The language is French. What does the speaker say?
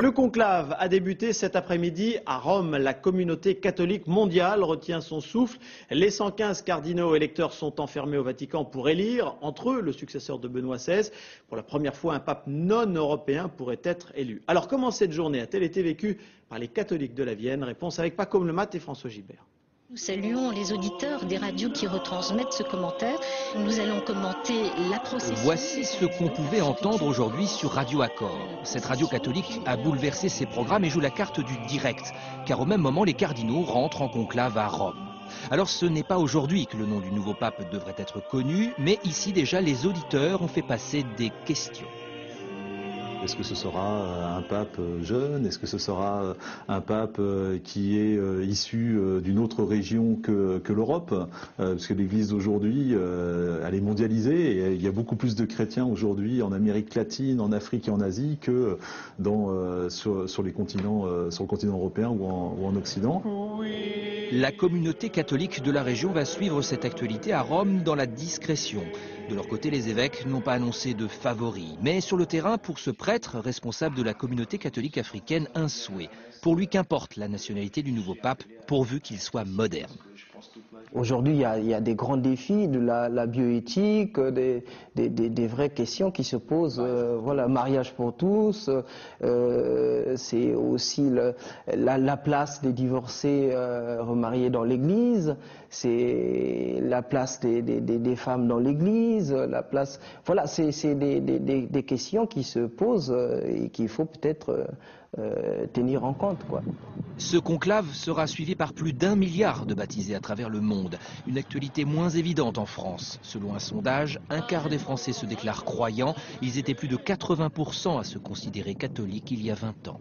Le conclave a débuté cet après-midi à Rome. La communauté catholique mondiale retient son souffle. Les 115 cardinaux électeurs sont enfermés au Vatican pour élire, entre eux, le successeur de Benoît XVI. Pour la première fois, un pape non européen pourrait être élu. Alors comment cette journée a-t-elle été vécue par les catholiques de la Vienne? Réponse avec Paco Lemat et François Gilbert. Nous saluons les auditeurs des radios qui retransmettent ce commentaire. Nous allons commenter la procession. Voici ce qu'on pouvait entendre aujourd'hui sur Radio Accord. Cette radio catholique a bouleversé ses programmes et joue la carte du direct, car au même moment, les cardinaux rentrent en conclave à Rome. Alors ce n'est pas aujourd'hui que le nom du nouveau pape devrait être connu, mais ici déjà les auditeurs ont fait passer des questions. Est-ce que ce sera un pape jeune? Est-ce que ce sera un pape qui est issu d'une autre région que l'Europe? Parce que l'Église d'aujourd'hui, elle est mondialisée et il y a beaucoup plus de chrétiens aujourd'hui en Amérique latine, en Afrique et en Asie que sur le continent européen ou en Occident. La communauté catholique de la région va suivre cette actualité à Rome dans la discrétion. De leur côté, les évêques n'ont pas annoncé de favoris. Mais sur le terrain, pour ce prêtre responsable de la communauté catholique africaine, un souhait. Pour lui, qu'importe la nationalité du nouveau pape, pourvu qu'il soit moderne. Aujourd'hui, il y a des grands défis de la bioéthique, des vraies questions qui se posent. Voilà, mariage pour tous, c'est aussi la place des divorcés remariés dans l'Église, c'est la place des femmes dans l'Église, la place. Voilà, c'est des questions qui se posent et qu'il faut peut-être tenir en compte, quoi. Ce conclave sera suivi par plus d'1 milliard de baptisés à travers le monde. Une actualité moins évidente en France. Selon un sondage, un quart des Français se déclarent croyants. Ils étaient plus de 80% à se considérer catholiques il y a 20 ans.